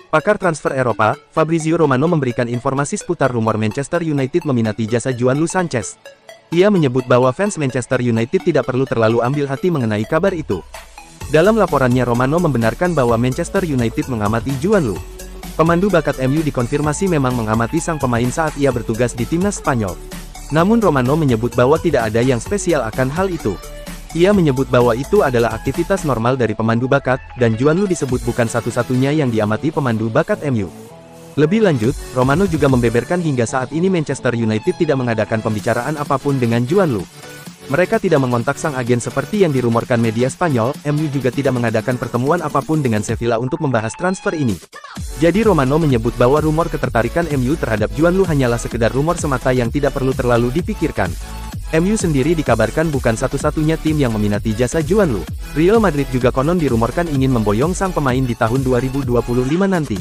Pakar transfer Eropa, Fabrizio Romano memberikan informasi seputar rumor Manchester United meminati jasa João Sanchez. Ia menyebut bahwa fans Manchester United tidak perlu terlalu ambil hati mengenai kabar itu. Dalam laporannya, Romano membenarkan bahwa Manchester United mengamati João. Pemandu bakat MU dikonfirmasi memang mengamati sang pemain saat ia bertugas di timnas Spanyol. Namun Romano menyebut bahwa tidak ada yang spesial akan hal itu. Ia menyebut bahwa itu adalah aktivitas normal dari pemandu bakat, dan João disebut bukan satu-satunya yang diamati pemandu bakat MU. Lebih lanjut, Romano juga membeberkan hingga saat ini Manchester United tidak mengadakan pembicaraan apapun dengan João. Mereka tidak mengontak sang agen seperti yang dirumorkan media Spanyol. MU juga tidak mengadakan pertemuan apapun dengan Sevilla untuk membahas transfer ini. Jadi Romano menyebut bahwa rumor ketertarikan MU terhadap João hanyalah sekedar rumor semata yang tidak perlu terlalu dipikirkan. MU sendiri dikabarkan bukan satu-satunya tim yang meminati jasa João. Real Madrid juga konon dirumorkan ingin memboyong sang pemain di tahun 2025 nanti.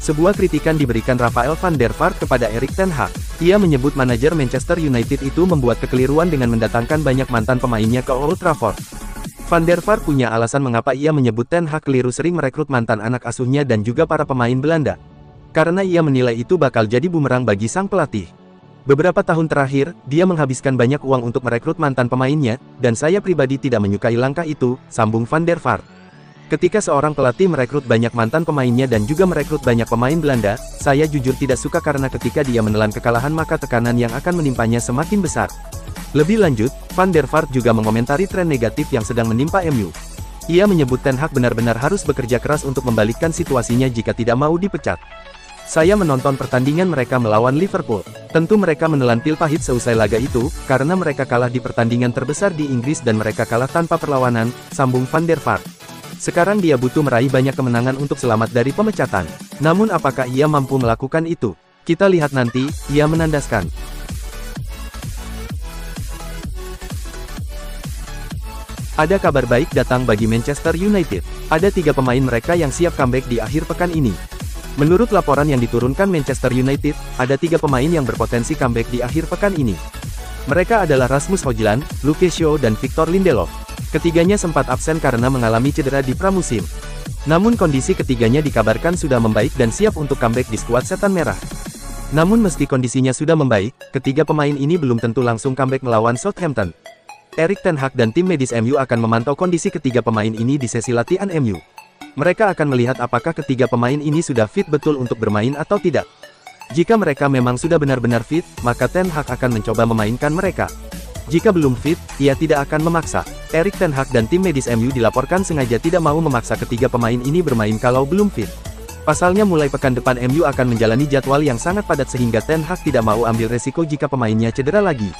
Sebuah kritikan diberikan Rafael van der Vaart kepada Erik ten Hag. Ia menyebut manajer Manchester United itu membuat kekeliruan dengan mendatangkan banyak mantan pemainnya ke Old Trafford. Van der Vaart punya alasan mengapa ia menyebut ten Hag keliru sering merekrut mantan anak asuhnya dan juga para pemain Belanda. Karena ia menilai itu bakal jadi bumerang bagi sang pelatih. Beberapa tahun terakhir, dia menghabiskan banyak uang untuk merekrut mantan pemainnya, dan saya pribadi tidak menyukai langkah itu, sambung van der Vaart. Ketika seorang pelatih merekrut banyak mantan pemainnya dan juga merekrut banyak pemain Belanda, saya jujur tidak suka karena ketika dia menelan kekalahan maka tekanan yang akan menimpanya semakin besar. Lebih lanjut, van der Vaart juga mengomentari tren negatif yang sedang menimpa MU. Ia menyebut Ten Hag benar-benar harus bekerja keras untuk membalikkan situasinya jika tidak mau dipecat. Saya menonton pertandingan mereka melawan Liverpool. Tentu mereka menelan pil pahit seusai laga itu, karena mereka kalah di pertandingan terbesar di Inggris dan mereka kalah tanpa perlawanan, sambung van der Vaart. Sekarang dia butuh meraih banyak kemenangan untuk selamat dari pemecatan. Namun apakah ia mampu melakukan itu? Kita lihat nanti, ia menandaskan. Ada kabar baik datang bagi Manchester United. Ada 3 pemain mereka yang siap comeback di akhir pekan ini. Menurut laporan yang diturunkan Manchester United, ada 3 pemain yang berpotensi comeback di akhir pekan ini. Mereka adalah Rasmus Højlund, Luke Shaw dan Victor Lindelof. Ketiganya sempat absen karena mengalami cedera di pramusim. Namun kondisi ketiganya dikabarkan sudah membaik dan siap untuk comeback di skuad Setan Merah. Namun meski kondisinya sudah membaik, ketiga pemain ini belum tentu langsung comeback melawan Southampton. Erik ten Hag dan tim medis MU akan memantau kondisi ketiga pemain ini di sesi latihan MU. Mereka akan melihat apakah ketiga pemain ini sudah fit betul untuk bermain atau tidak. Jika mereka memang sudah benar-benar fit, maka Ten Hag akan mencoba memainkan mereka. Jika belum fit, ia tidak akan memaksa. Erik ten Hag dan tim medis MU dilaporkan sengaja tidak mau memaksa ketiga pemain ini bermain kalau belum fit. Pasalnya mulai pekan depan MU akan menjalani jadwal yang sangat padat sehingga Ten Hag tidak mau ambil resiko jika pemainnya cedera lagi.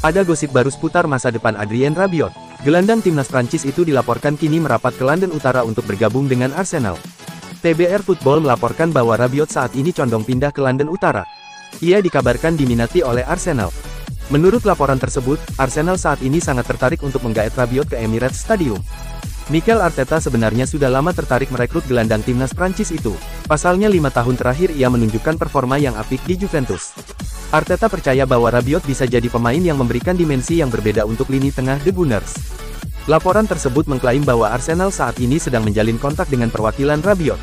Ada gosip baru seputar masa depan Adrien Rabiot. Gelandang timnas Prancis itu dilaporkan kini merapat ke London Utara untuk bergabung dengan Arsenal. TBR Football melaporkan bahwa Rabiot saat ini condong pindah ke London Utara. Ia dikabarkan diminati oleh Arsenal. Menurut laporan tersebut, Arsenal saat ini sangat tertarik untuk menggait Rabiot ke Emirates Stadium. Mikel Arteta sebenarnya sudah lama tertarik merekrut gelandang timnas Prancis itu. Pasalnya 5 tahun terakhir ia menunjukkan performa yang apik di Juventus. Arteta percaya bahwa Rabiot bisa jadi pemain yang memberikan dimensi yang berbeda untuk lini tengah The Gunners. Laporan tersebut mengklaim bahwa Arsenal saat ini sedang menjalin kontak dengan perwakilan Rabiot.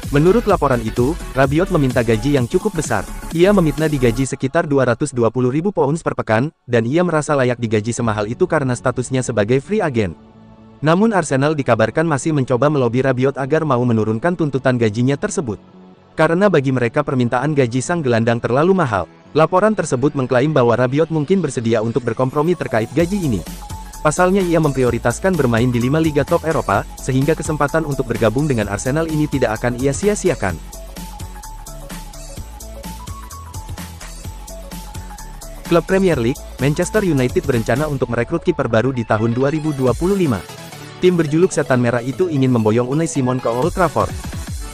Menurut laporan itu, Rabiot meminta gaji yang cukup besar. Ia meminta digaji sekitar 220.000 pounds per pekan, dan ia merasa layak digaji semahal itu karena statusnya sebagai free agent. Namun Arsenal dikabarkan masih mencoba melobi Rabiot agar mau menurunkan tuntutan gajinya tersebut. Karena bagi mereka permintaan gaji sang gelandang terlalu mahal. Laporan tersebut mengklaim bahwa Rabiot mungkin bersedia untuk berkompromi terkait gaji ini. Pasalnya ia memprioritaskan bermain di 5 liga top Eropa, sehingga kesempatan untuk bergabung dengan Arsenal ini tidak akan ia sia-siakan. Klub Premier League, Manchester United berencana untuk merekrut kiper baru di tahun 2025. Tim berjuluk Setan Merah itu ingin memboyong Unai Simon ke Old Trafford.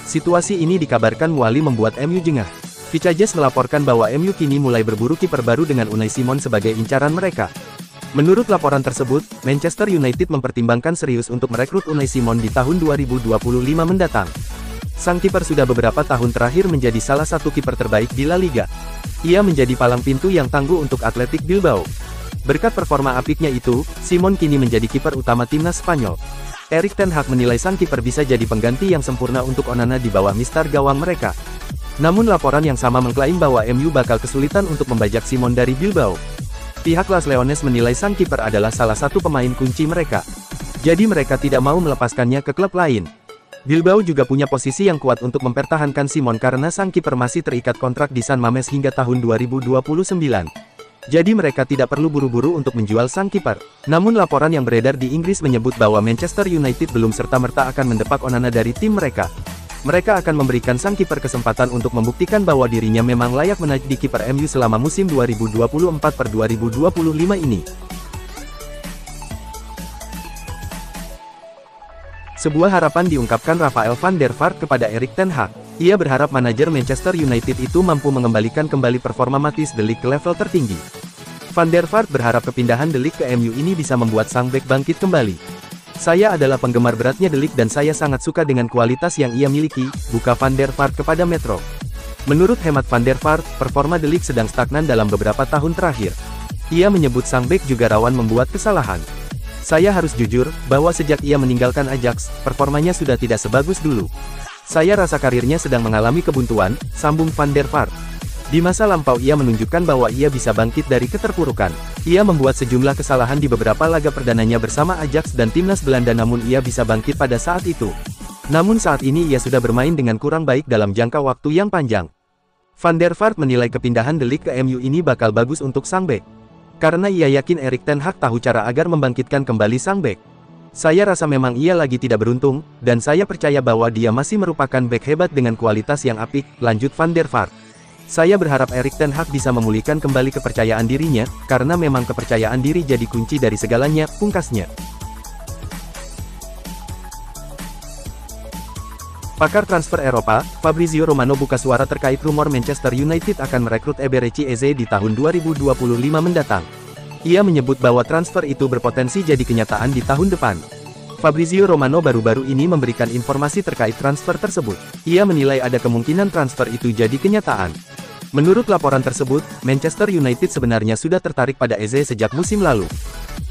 Situasi ini dikabarkan muali membuat MU jengah. Vicajes melaporkan bahwa MU kini mulai berburu kiper baru dengan Unai Simon sebagai incaran mereka. Menurut laporan tersebut, Manchester United mempertimbangkan serius untuk merekrut Unai Simon di tahun 2025 mendatang. Sang kiper sudah beberapa tahun terakhir menjadi salah satu kiper terbaik di La Liga. Ia menjadi palang pintu yang tangguh untuk Athletic Bilbao. Berkat performa apiknya itu, Simon kini menjadi kiper utama timnas Spanyol. Erik ten Hag menilai sang kiper bisa jadi pengganti yang sempurna untuk Onana di bawah mister gawang mereka. Namun laporan yang sama mengklaim bahwa MU bakal kesulitan untuk membajak Simon dari Bilbao. Pihak Las Leones menilai sang kiper adalah salah satu pemain kunci mereka. Jadi mereka tidak mau melepaskannya ke klub lain. Bilbao juga punya posisi yang kuat untuk mempertahankan Simon karena sang kiper masih terikat kontrak di San Mamés hingga tahun 2029. Jadi mereka tidak perlu buru-buru untuk menjual sang kiper. Namun laporan yang beredar di Inggris menyebut bahwa Manchester United belum serta-merta akan mendepak Onana dari tim mereka. Mereka akan memberikan sang kiper kesempatan untuk membuktikan bahwa dirinya memang layak menjadi kiper MU selama musim 2024-2025 ini. Sebuah harapan diungkapkan Rafael van der Vaart kepada Erik ten Hag. Ia berharap manajer Manchester United itu mampu mengembalikan kembali performa Matthijs de Ligt ke level tertinggi. Van der Vaart berharap kepindahan de Ligt ke MU ini bisa membuat sang bek bangkit kembali. Saya adalah penggemar beratnya de Ligt dan saya sangat suka dengan kualitas yang ia miliki, buka Van der Vaart kepada Metro. Menurut hemat Van der Vaart, performa de Ligt sedang stagnan dalam beberapa tahun terakhir. Ia menyebut sang bek juga rawan membuat kesalahan. Saya harus jujur, bahwa sejak ia meninggalkan Ajax, performanya sudah tidak sebagus dulu. Saya rasa karirnya sedang mengalami kebuntuan, sambung Van der Vaart. Di masa lampau ia menunjukkan bahwa ia bisa bangkit dari keterpurukan. Ia membuat sejumlah kesalahan di beberapa laga perdananya bersama Ajax dan timnas Belanda namun ia bisa bangkit pada saat itu. Namun saat ini ia sudah bermain dengan kurang baik dalam jangka waktu yang panjang. Van der Vaart menilai kepindahan de Ligt ke MU ini bakal bagus untuk sang bek. Karena ia yakin Erik ten Hag tahu cara agar membangkitkan kembali sang bek. Saya rasa memang ia lagi tidak beruntung, dan saya percaya bahwa dia masih merupakan bek hebat dengan kualitas yang apik, lanjut Van der Vaart. Saya berharap Erik ten Hag bisa memulihkan kembali kepercayaan dirinya, karena memang kepercayaan diri jadi kunci dari segalanya, pungkasnya. Pakar transfer Eropa, Fabrizio Romano buka suara terkait rumor Manchester United akan merekrut Eberechi Eze di tahun 2025 mendatang. Ia menyebut bahwa transfer itu berpotensi jadi kenyataan di tahun depan. Fabrizio Romano baru-baru ini memberikan informasi terkait transfer tersebut. Ia menilai ada kemungkinan transfer itu jadi kenyataan. Menurut laporan tersebut, Manchester United sebenarnya sudah tertarik pada Eze sejak musim lalu.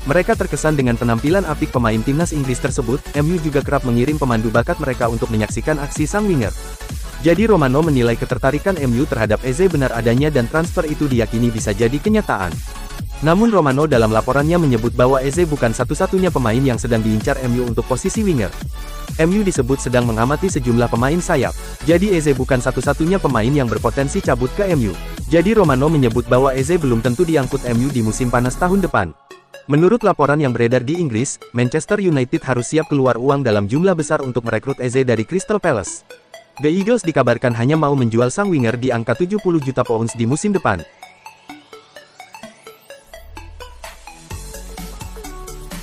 Mereka terkesan dengan penampilan apik pemain timnas Inggris tersebut. MU juga kerap mengirim pemandu bakat mereka untuk menyaksikan aksi sang winger. Jadi Romano menilai ketertarikan MU terhadap Eze benar adanya dan transfer itu diyakini bisa jadi kenyataan. Namun Romano dalam laporannya menyebut bahwa Eze bukan satu-satunya pemain yang sedang diincar MU untuk posisi winger. MU disebut sedang mengamati sejumlah pemain sayap. Jadi Eze bukan satu-satunya pemain yang berpotensi cabut ke MU. Jadi Romano menyebut bahwa Eze belum tentu diangkut MU di musim panas tahun depan. Menurut laporan yang beredar di Inggris, Manchester United harus siap keluar uang dalam jumlah besar untuk merekrut Eze dari Crystal Palace. The Eagles dikabarkan hanya mau menjual sang winger di angka 70 juta pounds di musim depan.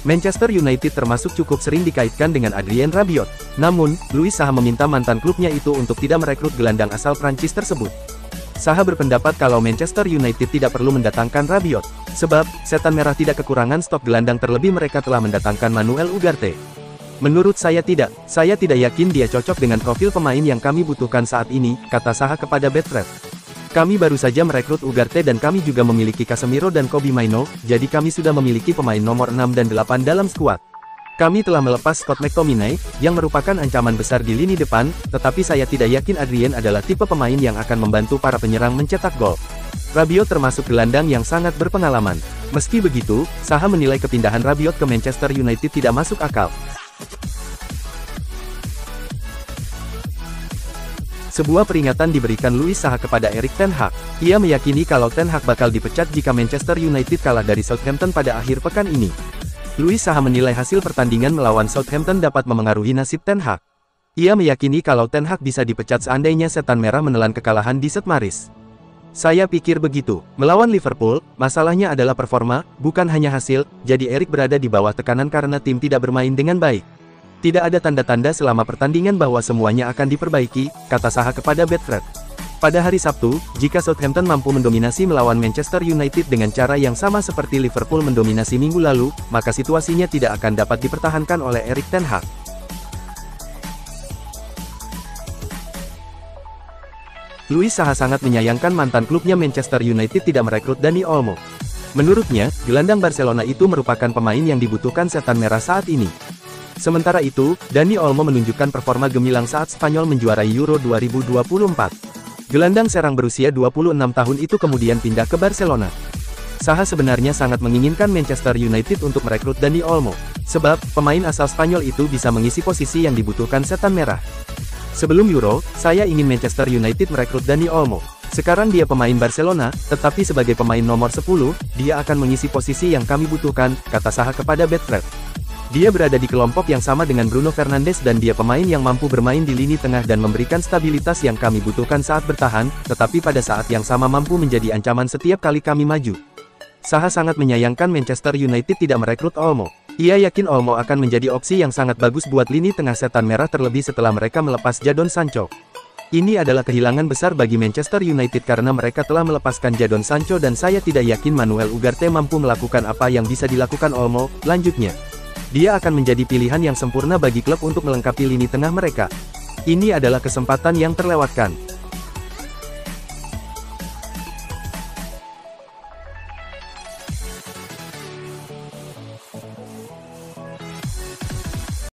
Manchester United termasuk cukup sering dikaitkan dengan Adrien Rabiot. Namun, Louis Saha meminta mantan klubnya itu untuk tidak merekrut gelandang asal Prancis tersebut. Saha berpendapat kalau Manchester United tidak perlu mendatangkan Rabiot. Sebab, Setan Merah tidak kekurangan stok gelandang terlebih mereka telah mendatangkan Manuel Ugarte. Menurut saya tidak yakin dia cocok dengan profil pemain yang kami butuhkan saat ini, kata Saha kepada Betfred. Kami baru saja merekrut Ugarte dan kami juga memiliki Casemiro dan Kobbie Mainoo, jadi kami sudah memiliki pemain nomor 6 dan 8 dalam skuad. Kami telah melepas Scott McTominay, yang merupakan ancaman besar di lini depan, tetapi saya tidak yakin Adrien adalah tipe pemain yang akan membantu para penyerang mencetak gol. Rabiot termasuk gelandang yang sangat berpengalaman. Meski begitu, Saha menilai kepindahan Rabiot ke Manchester United tidak masuk akal. Sebuah peringatan diberikan Louis Saha kepada Erik ten Hag. Ia meyakini kalau ten Hag bakal dipecat jika Manchester United kalah dari Southampton pada akhir pekan ini. Louis Saha menilai hasil pertandingan melawan Southampton dapat memengaruhi nasib ten Hag. Ia meyakini kalau ten Hag bisa dipecat seandainya Setan Merah menelan kekalahan di St. Mary's. Saya pikir begitu. Melawan Liverpool, masalahnya adalah performa, bukan hanya hasil, jadi Erik berada di bawah tekanan karena tim tidak bermain dengan baik. Tidak ada tanda-tanda selama pertandingan bahwa semuanya akan diperbaiki, kata Saha kepada Betfred. Pada hari Sabtu, jika Southampton mampu mendominasi melawan Manchester United dengan cara yang sama seperti Liverpool mendominasi minggu lalu, maka situasinya tidak akan dapat dipertahankan oleh Erik ten Hag. Louis Saha sangat menyayangkan mantan klubnya Manchester United tidak merekrut Dani Olmo. Menurutnya, gelandang Barcelona itu merupakan pemain yang dibutuhkan setan merah saat ini. Sementara itu, Dani Olmo menunjukkan performa gemilang saat Spanyol menjuarai Euro 2024. Gelandang serang berusia 26 tahun itu kemudian pindah ke Barcelona. Saha sebenarnya sangat menginginkan Manchester United untuk merekrut Dani Olmo, sebab pemain asal Spanyol itu bisa mengisi posisi yang dibutuhkan setan merah. Sebelum Euro, saya ingin Manchester United merekrut Dani Olmo. Sekarang dia pemain Barcelona, tetapi sebagai pemain nomor 10, dia akan mengisi posisi yang kami butuhkan, kata Saha kepada Betfred. Dia berada di kelompok yang sama dengan Bruno Fernandes dan dia pemain yang mampu bermain di lini tengah dan memberikan stabilitas yang kami butuhkan saat bertahan, tetapi pada saat yang sama mampu menjadi ancaman setiap kali kami maju. Saha sangat menyayangkan Manchester United tidak merekrut Olmo. Ia yakin Olmo akan menjadi opsi yang sangat bagus buat lini tengah setan merah terlebih setelah mereka melepas Jadon Sancho. Ini adalah kehilangan besar bagi Manchester United karena mereka telah melepaskan Jadon Sancho dan saya tidak yakin Manuel Ugarte mampu melakukan apa yang bisa dilakukan Olmo, lanjutnya. Dia akan menjadi pilihan yang sempurna bagi klub untuk melengkapi lini tengah mereka. Ini adalah kesempatan yang terlewatkan.